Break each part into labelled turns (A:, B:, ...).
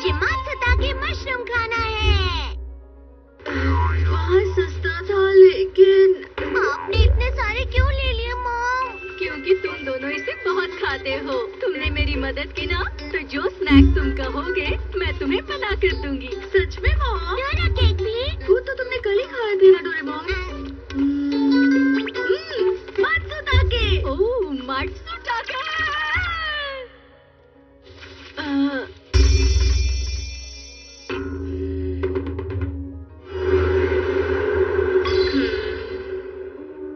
A: मुझे मात्सुताके मशरूम खाना है।
B: बहुत सस्ता था लेकिन
A: आपने इतने सारे क्यों ले लिए मॉम?
C: क्योंकि तुम दोनों इसे बहुत खाते हो। तुमने मेरी मदद की ना, तो जो स्नैक्स तुम कहोगे मैं तुम्हें बना कर दूंगी।
B: सच में मॉम?
A: डोरा केक भी?
B: वो तो तुमने कल ही खाए थे ना डोरेमोन। मात्सुताके।
C: ओह, मात्सुताके।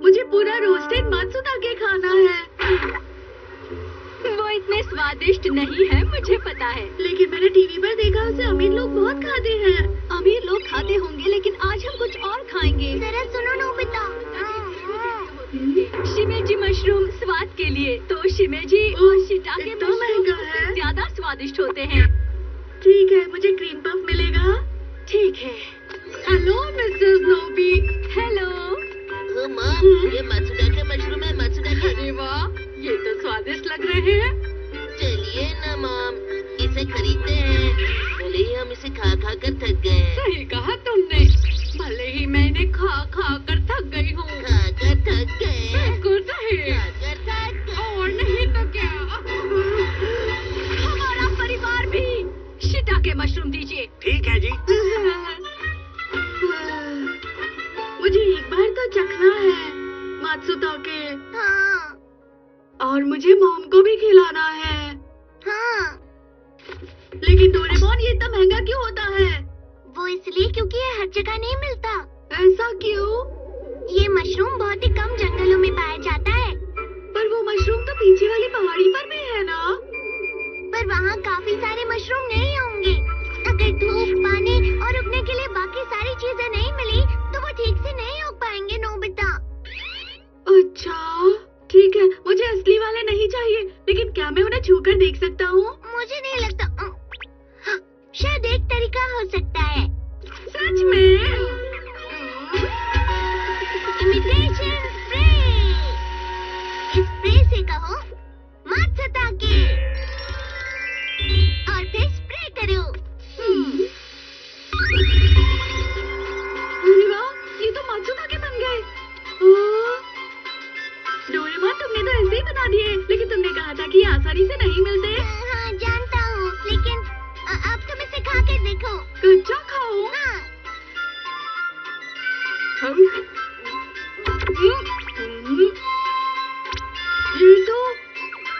B: मुझे पूरा रोस्टेड मात्सुताके खाना है।
C: वो इतने स्वादिष्ट नहीं है, मुझे पता है।
B: लेकिन मैंने टीवी पर देखा उसे अमीर लोग बहुत खाते हैं।
C: अमीर लोग खाते होंगे, लेकिन आज हम कुछ और खाएंगे।
A: जरा सुनो नोबिता।
C: शिमेजी मशरूम स्वाद के लिए, तो शिमेजी और शिटाके
B: इतना
C: मशरूम
B: महंगा
C: सबसे
B: है?
C: ज्यादा स्वादिष्ट होते हैं।
B: ठीक है, मुझे क्रीम पफ मिलेगा।
C: ठीक है।
B: Hello Mrs Nobi.
C: Hello.
D: Mom, ये मात्सुताके मशरूम है, मात्सुताके।
B: अरे वाह, ये तो स्वादिष्ट लग रहे हैं।
D: चलिए ना मॉम, इसे खरीदते हैं। भले ही हम इसे खा खा कर थक गए हैं।
B: सही कहा तुमने। भले ही मैंने खा खा कर थक गई हूँ।
D: खा कर थक गए।
B: बिल्कुल सही।
D: खा कर थक गए।
B: और नहीं तो क्या।
C: हमारा परिवार भी। शिटाके मशरूम दीजिए।
E: ठीक है जी।
B: मुझे एक बार तो चखना है मात्सुताके।
A: हाँ
B: और मुझे मॉम को भी खिलाना है।
A: हाँ,
B: लेकिन डोरेमोन, ये इतना महंगा क्यों होता है?
A: वो इसलिए क्योंकि ये हर जगह नहीं मिलता।
B: ऐसा क्यों?
A: ये मशरूम बहुत ही कम जंगलों में पाया जाता है।
B: पर वो मशरूम तो पीछे वाली पहाड़ी पर भी है ना?
A: पर वहाँ काफी सारे मशरूम नहीं होंगे। अगर धूप, पानी और उगने के लिए बाकी सारी चीजें नहीं मिली तो वो ठीक से नहीं उग पाएंगे नोबिता।
B: अच्छा, ठीक है। मुझे असली वाले नहीं चाहिए, लेकिन क्या मैं उन्हें छूकर देख सकता हूँ?
A: मुझे नहीं लगता। हाँ, शायद एक तरीका हो सकता है।
B: सच में?
A: Imitation spray. इस स्प्रे से कहो मात्सुताके और फिर स्प्रे करो।
B: अरे वाह, ये तो मात्सुताके बन गए। डोरेमोन, तुमने तो ऐसे ही बना दिए, लेकिन तुमने कहा था कि ये आसानी से नहीं मिलते।
A: हाँ जानता हूँ, लेकिन अब तुम इसे खा के देखो।
B: कच्चा खाओ।
A: हाँ,
B: ये तो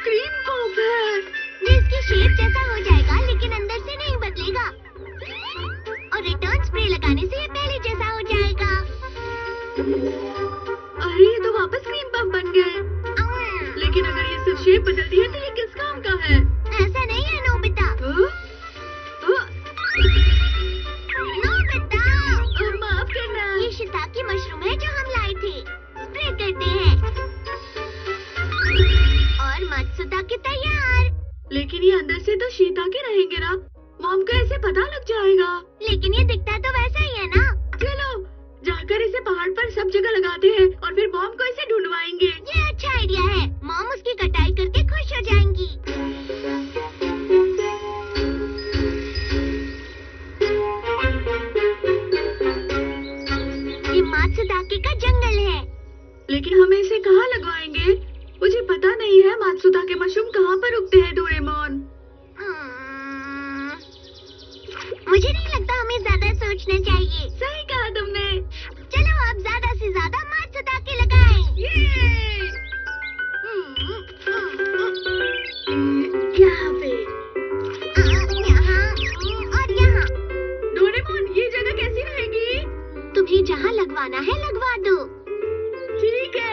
B: क्रीम पफ है।
A: ये इसकी शेप जैसा हो जाएगा, लेकिन अंदर से नहीं बदलेगा। और रिटर्न स्प्रे लगाने से ये पहले जैसा हो जाएगा।
B: अरे, ये तो वापस क्रीम पफ बन गए। लेकिन अगर ये सिर्फ शेप बदलती है तो ये किस काम का है?
A: ऐसा नहीं है नोबिता। नोबिता,
B: माफ करना।
A: ये शिताके मशरूम है जो हम लाए थे। स्प्रे करते हैं और मात्सुताके तैयार।
B: लेकिन ये अंदर से तो शिताके रहेंगे ना? मॉम को ऐसे पता लग जाएगा।
A: लेकिन ये दिखता तो वैसा ही है ना।
B: चलो जाकर इसे पहाड़ पर सब जगह लगाते हैं और फिर मॉम को इसे ढूंढवाएंगे।
A: ये अच्छा आइडिया है। मॉम उसकी कटाई करके खुश हो जाएंगी। ये मात्सुताके का जंगल है।
B: लेकिन हमें इसे कहाँ लगवाएंगे? मुझे पता नहीं है मात्सुताके मशरूम कहाँ पर उगते हैं डोरेमोन।
A: मुझे नहीं लगता हमें ज्यादा सोचना चाहिए।
B: सही कहा तुमने।
A: चलो अब ज्यादा से ज्यादा मात्सुताके लगाएं।
B: यहाँ पे।
A: यहाँ और यहाँ।
B: डोरेमोन, ये जगह कैसी रहेगी?
A: तुम्हें जहाँ लगवाना है लगवा दो।
B: ठीक है।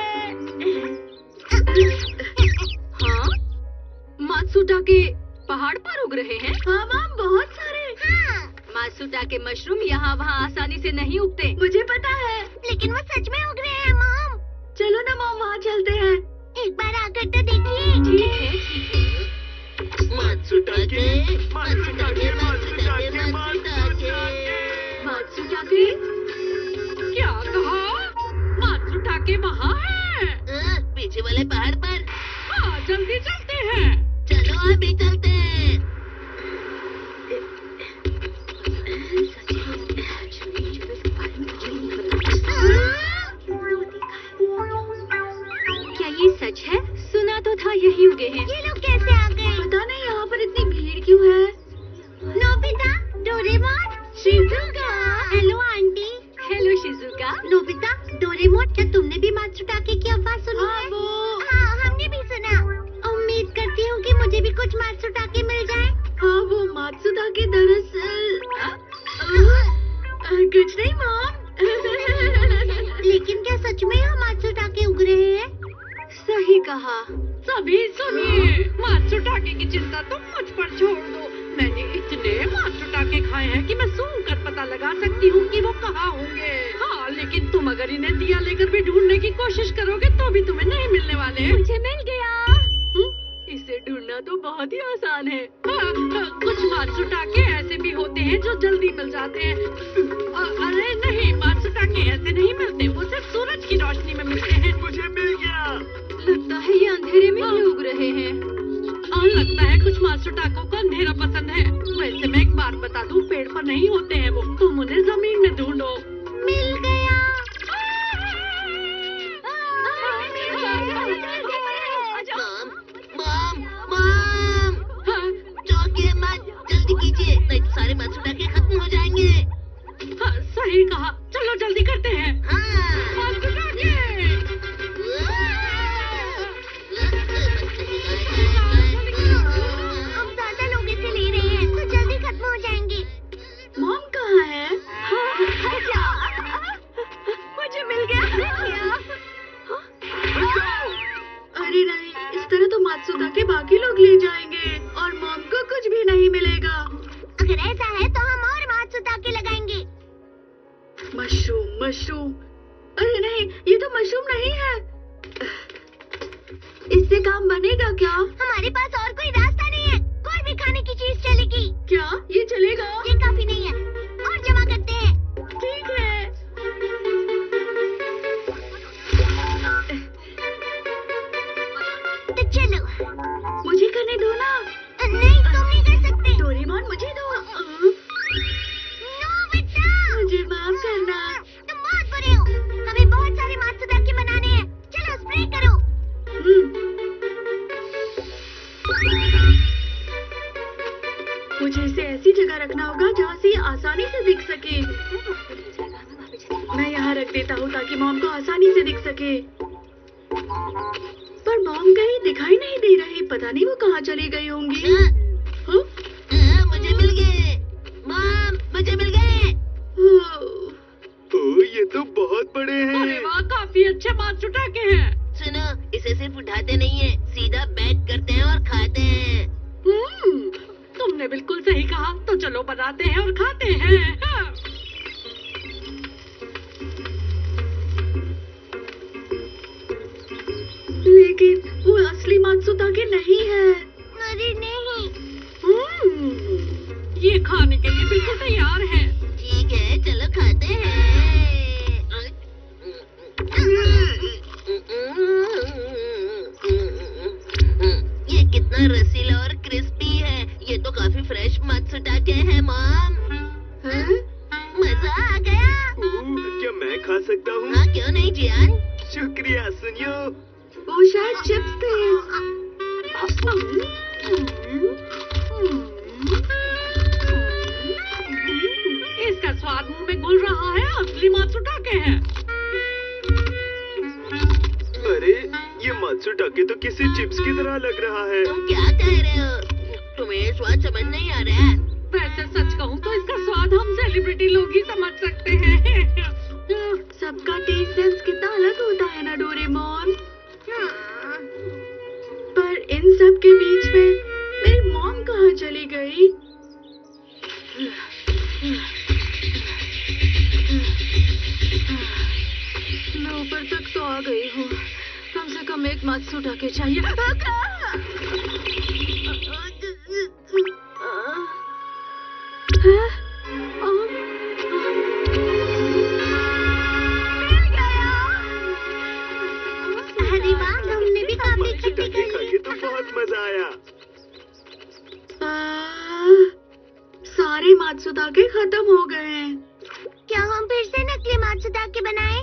C: हाँ, मात्सुताके पहाड़ पर उग रहे हैं।
B: हाँ मॉम, बहुत सारे।
A: हाँ,
C: मात्सुताके मशरूम यहाँ वहाँ आसानी से नहीं उगते।
B: मुझे पता है।
A: लेकिन वो सच में उग रहे हैं मॉम।
B: चलो ना मॉम, वहाँ चलते हैं।
A: एक बार आकर तो देखिए।
C: ठीक है, ठीक है।
D: मात्सुताके, मात्सुताके, मात्सुताके, मात्सुताके।
C: मात्सुताके? क्या कहा? मात्सुताके वहाँ है?
D: पीछे वाले पहाड़ पर।
C: हाँ, जल्दी चलते हैं।
D: चलो अभी चलते हैं।
B: क्यों है?
A: Nobita, Doraemon, Shizuka. Hello aunty.
C: Hello Shizuka.
A: Nobita, Doraemon, क्या तुमने भी मात्सुताके की अफवाह सुनी है? हाँ, हमने भी सुना। उम्मीद करती हूँ कि मुझे भी कुछ मात्सुताके मिल जाए।
B: हाँ, वो मात्सुताके दरअसल कुछ नहीं मॉम।
A: लेकिन क्या सच में यहाँ मात्सुताके उग रहे हैं?
B: सही कहा।
E: सभी सुनिए, मात्सुताके की चिंता तुम मुझ पर छोड़ दो। मैंने इतने मात्सुताके खाए हैं कि मैं सूंघ कर पता लगा सकती हूँ कि वो कहाँ होंगे। हाँ, लेकिन तुम अगर इन्हें दिया लेकर भी ढूंढने की कोशिश करोगे तो भी तुम्हें नहीं मिलने वाले।
C: मुझे मिल गया। इसे ढूंढना तो बहुत ही आसान है।
E: कुछ मात्सुताके ऐसे भी होते हैं जो जल्दी मिल जाते हैं। अरे नहीं, मात्सुताके ऐसे नहीं मिलते, वो सिर्फ सूरज की रोशनी में मिलते हैं। मुझे मिल गया।
C: लगता है ये अंधेरे में ही उग रहे हैं।
E: लगता है कुछ मात्सुताकों को अंधेरा पसंद है। वैसे मैं एक बात बता दूं, पेड़ पर नहीं होते हैं वो, तुम उन्हें जमीन में ढूंढो।
A: मिल गया।
D: मॉम, मॉम, चौंकिए मत, जल्दी कीजिए, नहीं तो सारे मात्सुताके खत्म हो जाएंगे।
E: हाँ, सही कहा, चलो जल्दी करते हैं।
D: हाँ।
E: मात्सुताके।
A: अब ज्यादा लोग इसे ले रहे हैं तो जल्दी खत्म हो जाएंगे।
B: मॉम कहाँ है?
C: मुझे मिल गया।
B: अरे नहीं, इस तरह तो मात्सुताके बाकी लोग ले जाएंगे और मॉम को कुछ भी नहीं मिलेगा।
A: अगर ऐसा है तो हम और मात्सुताके लगाएंगे।
B: Mushroom, mushroom. अरे नहीं, ये तो मशरूम नहीं है। इससे काम बनेगा क्या?
A: हमारे पास और कोई रास्ता नहीं है। कोई भी खाने की चीज चलेगी।
B: क्या ये चलेगा?
A: ये काफी नहीं है, और जमा करते हैं।
B: ठीक है।
A: तो चलो।
B: मुझे करने दो ना।
A: नहीं, तुम नहीं कर सकते।
B: डोरेमोन मुझे दो।
A: नोबिता,
B: मुझे माफ करना।
A: तुम बहुत बुरे हो। हमें बहुत सारे मात्सुताके बनाने हैं। चलो स्प्रे करो।
B: मुझे इसे ऐसी जगह रखना होगा जहाँ से ये आसानी से दिख सके। मैं यहाँ रख देता हूँ ताकि मॉम को आसानी से दिख सके। पर मॉम कहीं दिखाई नहीं दे रही, पता नहीं वो कहाँ चली गई होंगी। हाँ?
D: मुझे मिल गए। मॉम, मुझे मिल गए।
F: ओह, ये तो बहुत बड़े हैं।
E: अरे वाह, काफी अच्छे मात्सुताके हैं।
D: सुनो, इसे सिर्फ उठाते नहीं है, सीधा पैक करते हैं और खाते हैं।
E: तुमने बिल्कुल सही कहा, तो चलो बनाते हैं और खाते हैं। हाँ।
B: लेकिन वो असली मात्सुताके नहीं है।
A: अरे नहीं।
E: ये खाने के लिए बिल्कुल तैयार है।
D: ठीक है, चलो खाते हैं। ये कितना रसीला और क्रिस्पी है। ये तो काफी फ्रेश मात्सुताके हैं मॉम। मजा आ गया।
F: क्या मैं खा सकता हूँ?
D: हाँ, क्यों नहीं जियान।
F: शुक्रिया सुनियो।
B: वो शायद चिप्स थे।
E: इसका स्वाद मुंह में घुल रहा है, असली मात्सुताके हैं।
F: अरे, ये मात्सुताके तो किसी चिप्स की तरह लग रहा है।
D: तुम क्या कह रहे हो? तुम्हें स्वाद समझ नहीं आ रहा है?
E: वैसे सच कहूँ तो इसका स्वाद हम सेलिब्रिटी लोग ही समझ सकते हैं।
B: सबका टेस्ट सेंस कितना अलग होता है ना डोरेमोन। पर इन सब के बीच में मेरी मॉम कहाँ चली गई?
C: मैं ऊपर तक तो आ गई हूँ। कम से कम एक मात्सुताके चाहिए।
A: अरे वाह, तुमने भी काफी खेती
F: मात्सुताके खा
A: कर
F: के तो बहुत मजा आया।
B: सारे मात्सुताके खत्म हो गए हैं।
A: क्या हम फिर से नकली मात्सुताके बनाएं?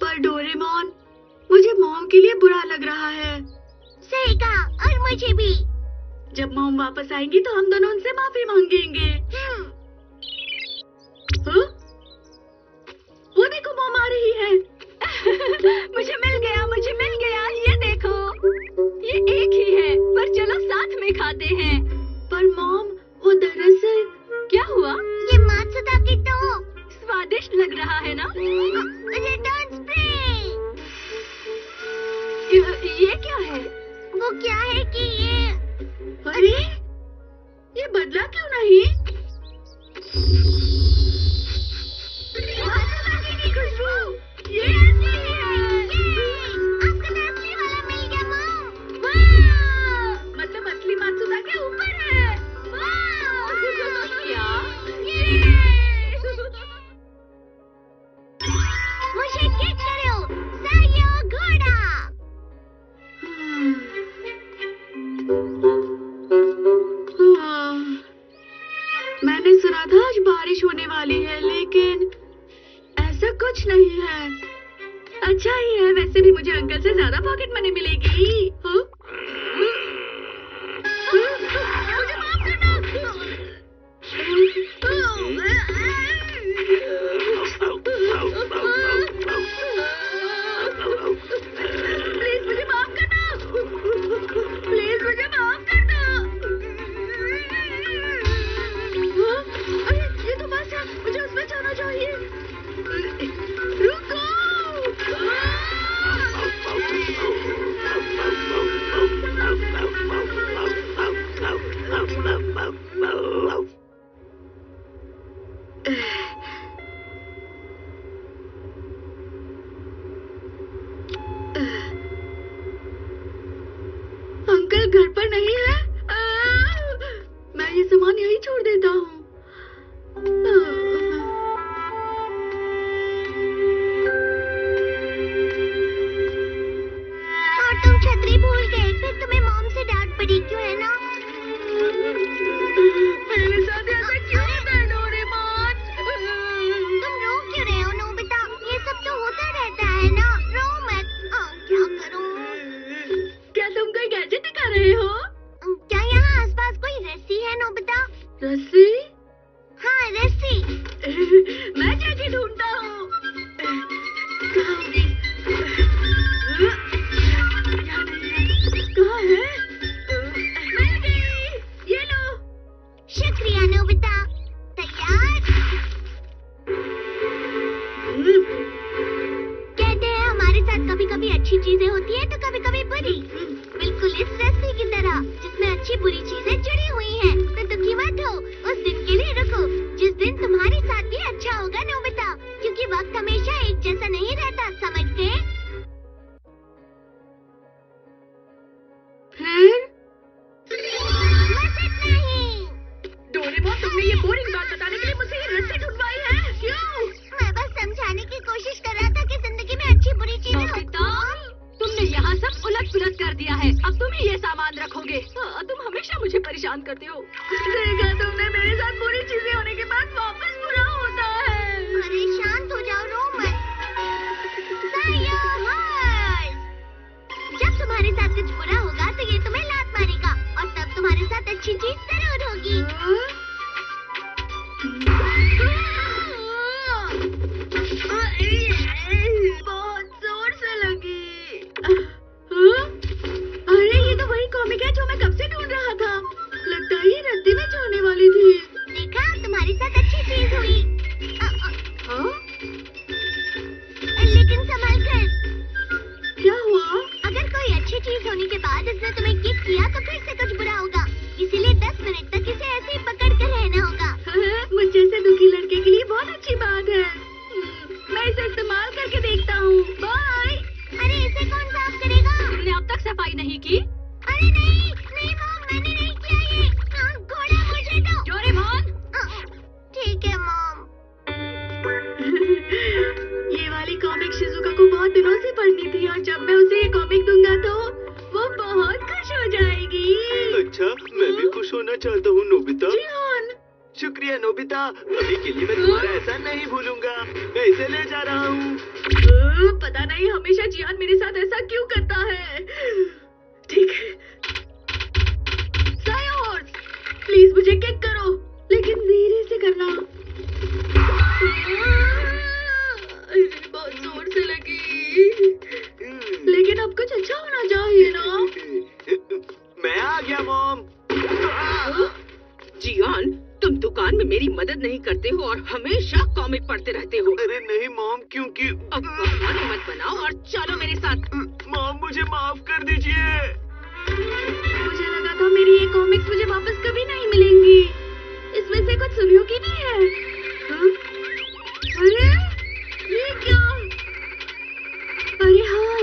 B: पर डोरेमोन, मुझे मॉम के लिए बुरा लग रहा है।
A: सही कहा, और मुझे भी।
B: जब मॉम वापस आएंगी तो हम दोनों उनसे माफी मांगेंगे। हाँ? वो देखो मॉम आ रही है।
C: मुझे मिल गया, ये देखो। ये एक ही है, पर चलो साथ में खाते हैं।
B: पर मॉम, वो दरअसल
C: क्या हुआ?
A: ये मात्सुताके तो
C: स्वादिष्ट लग रहा है ना?
A: Return spray.
C: ये क्या है?
A: वो क्या है कि ये
B: अरे, ये बदला क्यों नहीं?
A: मात्सुताके की खुशबू। ये असली है। आपको तो असली वाला मिल गया मॉम। वाह!
B: मतलब असली मात्सुताके ऊपर है।
C: क्या?
A: मुझे किक करो, सायो घोड़ा।
B: मैंने सुना था आज बारिश होने वाली है, लेकिन ऐसा कुछ नहीं है। अच्छा ही है, वैसे भी मुझे अंकल से ज्यादा पॉकेट मनी मिलेगी। हाँ? मुझे माफ करना। प्लीज मुझे माफ करना। प्लीज मुझे माफ करना। हाँ? अरे ये तो बस है, मुझे उसमें जाना चाहिए। रुको। अंकल घर पर नहीं है। मैं ये सामान यहीं छोड़ देता हूँ।
A: और तुम छतरी भूल गए, फिर तुम्हें मॉम से डांट पड़ी, क्यों है ना?
B: मेरे साथ ऐसा क्यों होता है डोरेमोन?
A: तुम रो क्यों रहे हो नोबिता? ये सब तो होता रहता है ना, रो मत। क्या करूं?
B: क्या तुम कोई गैजेट दिखा रहे हो?
A: क्या यहाँ आसपास कोई रस्सी है नोबिता?
B: रस्सी?
A: हाँ रस्सी।
B: मैं जाके ढूंढता हूँ। कहाँ होगी? कहाँ है? मिल गई। ये लो।
A: शुक्रिया नोबिता। तैयार? कहते हैं हमारे साथ कभी कभी अच्छी चीजें होती है तो कभी कभी बुरी, बिल्कुल इस रस्सी की तरह जिसमें अच्छी बुरी चीजें जुड़ी हुई हैं। तो दुखी मत हो, उस दिन के लिए रुको जिस दिन तुम्हारे साथ भी अच्छा होगा नोबिता, क्योंकि वक्त हमेशा एक जैसा नहीं रहता, समझ गए?
B: फिर?
A: बस इतना ही।
B: डोरेमोन, तुमने ये बोरिंग बात बताने के लिए मुझसे ये रस्सी ढूंढवाई है? क्यों?
A: मैं बस समझाने की कोशिश कर रहा था कि जिंदगी में अच्छी बुरी चीजें
C: नोबिता, तुमने यहाँ सब उलट पुलट कर दिया है। अब तुम ही ये सामान रखोगे। तुम हमेशा मुझे परेशान करते हो।
B: देखा तुमने, मेरे साथ बुरी चीजें होने के बाद वापस बुरा होता है।
A: अरे शांत हो जाओ, रो मत। सायो हर्ष। जब तुम्हारे साथ कुछ बुरा होगा तो ये तुम्हें लात मारेगा, और तब तुम्हारे साथ अच्छी चीज जरूर होगी।
B: बहुत जोर से लगी। अरे ये तो वही कॉमिक है जो मैं कब से ढूंढ रहा था। लगता है ये रद्दी में जाने वाली थी।
A: देखा, तुम्हारे साथ अच्छी चीज हुई।
B: हाँ?
A: लेकिन संभल कर।
B: क्या हुआ?
A: अगर कोई अच्छी चीज होने के बाद इसने तुम्हें किक किया तो फिर से कुछ बुरा होगा, इसीलिए 10 मिनट तक इसे ऐसे ही पकड़ कर रहना होगा।
B: मुझ जैसे दुखी लड़के के लिए बहुत अच्छी बात है। मैं इसे इस्तेमाल करके देखता हूँ। बाय।
A: अरे इसे कौन साफ करेगा?
C: तुमने अब तक सफाई नहीं की?
A: अरे नहीं नहीं मॉम, मैंने नहीं किया ये। घोड़ा मुझे दो।
C: डोरेमोन,
A: ठीक है मॉम।
B: ये वाली कॉमिक शिजुका को बहुत दिनों से पढ़नी थी, और जब मैं उसे ये कॉमिक दूंगा तो वो बहुत खुश हो जाएगी।
F: अच्छा, मैं भी खुश होना चाहता हूँ नोबिता।
B: जियोन।
F: शुक्रिया नोबिता, अभी के लिए मैं तुम्हारा एहसान नहीं भूलूंगा। मैं इसे ले जा रहा हूँ।
B: पता नहीं हमेशा जियान मेरे साथ ऐसा क्यों करता है। ठीक है। मुझे किक करो, लेकिन धीरे से करना। बहुत जोर से लगी, लेकिन अब कुछ अच्छा होना चाहिए ना।
F: मैं आ गया मॉम।
E: जियान, तुम दुकान में मेरी मदद नहीं करते हो और हमेशा कॉमिक पढ़ते रहते हो।
F: अरे नहीं मॉम, क्योंकि
E: अब बहाने मत बनाओ और चलो मेरे साथ।
F: मॉम मुझे माफ कर दीजिए।
B: मुझे लगा था मेरी ये कॉमिक्स मुझे वापस कभी नहीं मिलेंगी। इसमें से कुछ सुनियो की भी है। हाँ? अरे ये क्या? अरे हाँ,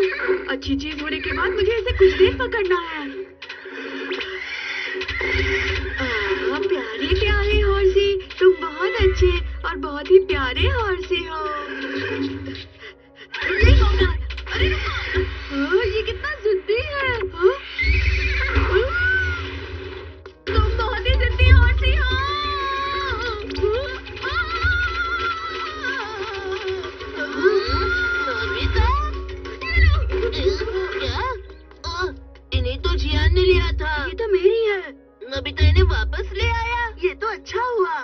B: अच्छी चीज होने के बाद मुझे इसे कुछ देर पकड़ना है। प्यारे प्यारे हॉर्सी, तुम बहुत अच्छे और बहुत ही प्यारे हॉर्सी हो। ये कौन है? अरे रुको, ये कितना जिद्दी है। तुम बहुत ही जिद्दी हॉर्सी हो।
D: नोबिता? क्या? इन्हें तो जियान ने लिया था।
B: ये तो मेरी है।
D: नोबिता इन्हें वापस ले आया।
B: ये तो अच्छा हुआ।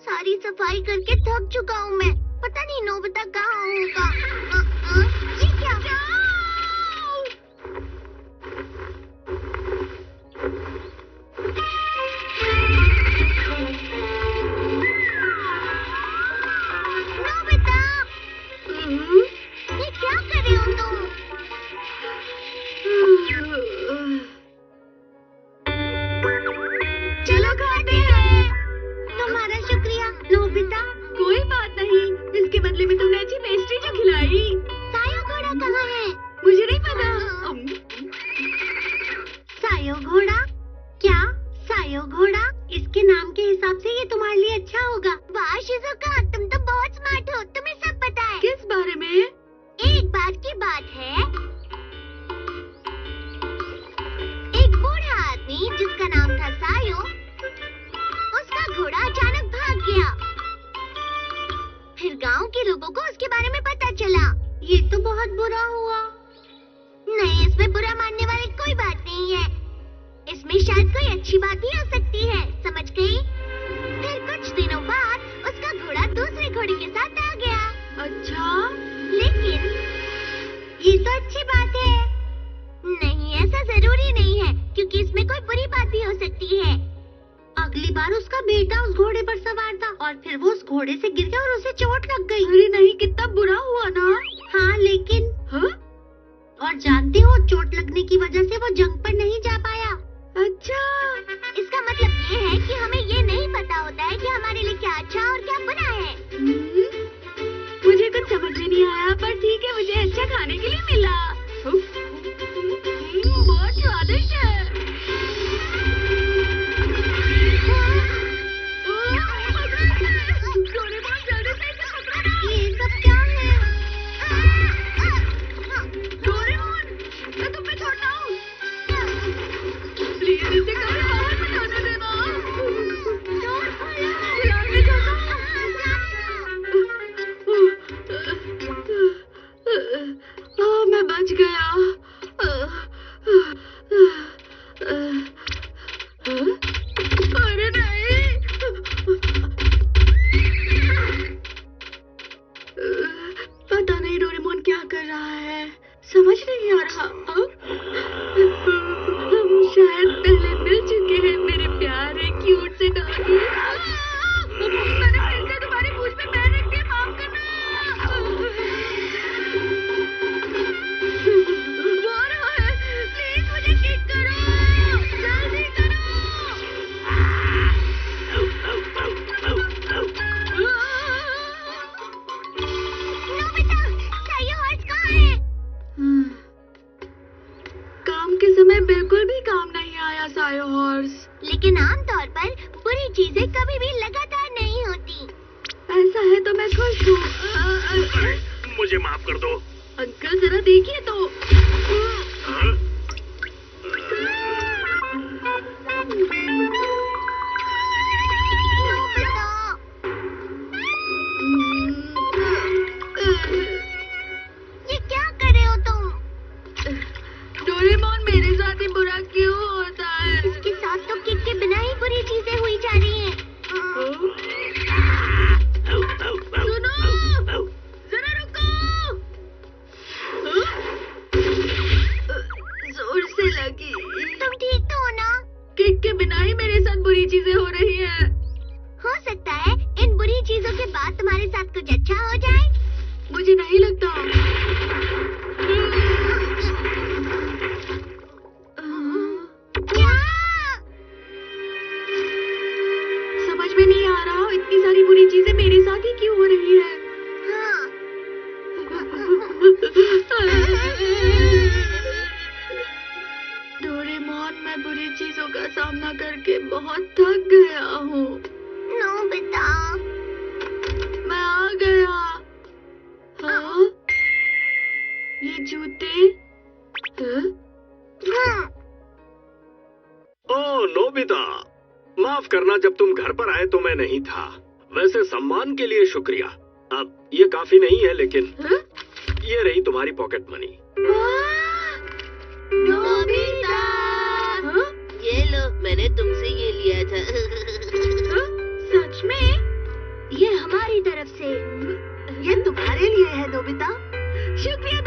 A: सारी सफाई करके थक चुका हूँ मैं। पता नहीं नोबिता कहाँ होगा। ये क्या? नोबिता, ये क्या कर रहे हो तुम?
B: चलो खाते हैं।
A: तुम्हारा शुक्रिया नोबिता।
B: कोई बात नहीं, इसके बदले में तुमने अच्छी पेस्ट्री जो खिलाई।
A: सायो घोड़ा कहाँ है?
B: मुझे नहीं पता।
A: सायो घोड़ा? क्या सायो घोड़ा? इसके नाम के हिसाब से ये तुम्हारे लिए अच्छा होगा। वाह शिज़ुका, तुम तो बहुत स्मार्ट हो, तुम्हें सब पता है।
B: किस बारे में?
A: एक बार की बात है, एक बूढ़ा आदमी जिसका नाम था सायो, उसका घोड़ा अचानक भाग गया। फिर गांव के लोगों को उसके बारे में पता चला। ये तो बहुत बुरा हुआ। नहीं, इसमें बुरा मानने वाली कोई बात नहीं है। इसमें शायद कोई अच्छी बात ही हो सकती है, समझ गई? फिर कुछ दिनों बाद उसका घोड़ा दूसरे घोड़े के साथ आ गया।
B: अच्छा,
A: लेकिन ये तो अच्छी बात है। नहीं, ऐसा जरूरी नहीं है, क्योंकि इसमें कोई बुरी बात भी हो सकती है। अगली बार उसका बेटा उस घोड़े पर सवार था और फिर वो उस घोड़े से गिर गया और उसे चोट लग गई।
B: अरे नहीं, कितना बुरा हुआ ना।
A: हाँ, लेकिन
B: हाँ?
A: और जानते हो, चोट लगने की वजह से वो जंग पर नहीं जा पाया।
B: अच्छा,
A: इसका मतलब ये है कि हमें ये नहीं पता होता है कि हमारे लिए क्या अच्छा और क्या बुरा है।
B: मुझे कुछ समझ में नहीं आया, पर ठीक है, मुझे अच्छा खाने के लिए मिला। बहुत स्वादिष्ट है।
A: ये सब क्या है?
B: डोरेमोन, मैं तुम पे छोड़ता हूँ। प्लीज इसे कभी बाहर मत आने देना। यार, मैं जाता हूँ। मैं बच गया। अरे नहीं, पता नहीं डोरेमोन क्या कर रहा है, समझ नहीं आ रहा। हम शायद पहले मिल चुके हैं, मेरे प्यारे क्यूट से डॉगी। मैंने फिर से तुम्हारी पूंछ पे पैर रख दिया, माफ करना। वो आ रहा है, प्लीज मुझे किक करो, जल्दी करो।
A: नोबिता, सायो हॉर्स कहाँ है?
B: काम के समय बिल्कुल भी काम नहीं आया सायो हॉर्स।
A: लेकिन आमतौर पर बुरी चीजें कभी भी लगातार नहीं होती।
B: ऐसा है तो मैं खुश हूँ।
F: मुझे माफ कर दो।
B: अंकल जरा देखिए तो।
A: ये क्या कर रहे हो तुम?
B: डोरेमोन, मेरे साथ ही बुरा क्यों होता है?
A: इसके साथ तो किक के बिना ही बुरी चीजें हुई
B: किक के बिना ही मेरे साथ बुरी चीजें हो रही हैं।
A: हो सकता है इन बुरी चीजों के बाद तुम्हारे साथ कुछ अच्छा हो जाए।
B: मुझे नहीं लगता।
A: क्या?
B: समझ में नहीं आ रहा इतनी सारी बुरी चीजें मेरे साथ ही क्यों हो रही है।
A: हाँ।
B: डोरेमोन, मैं बुरी चीजों का सामना करके बहुत थक गया हूँ।
A: नोबिता।
B: मैं आ गया। हाँ? ये जूते? हाँ?
A: हाँ।
F: ओह नोबिता, माफ करना जब तुम घर पर आए तो मैं नहीं था। वैसे सम्मान के लिए शुक्रिया। अब ये काफी नहीं है लेकिन
B: हाँ?
F: ये रही तुम्हारी पॉकेट मनी।
B: नोबिता! हाँ?
D: ये लो, मैंने तुमसे ये लिया था।
B: हाँ? सच में?
A: ये हमारी तरफ से।
B: ये तुम्हारे लिए है नोबिता। शुक्रिया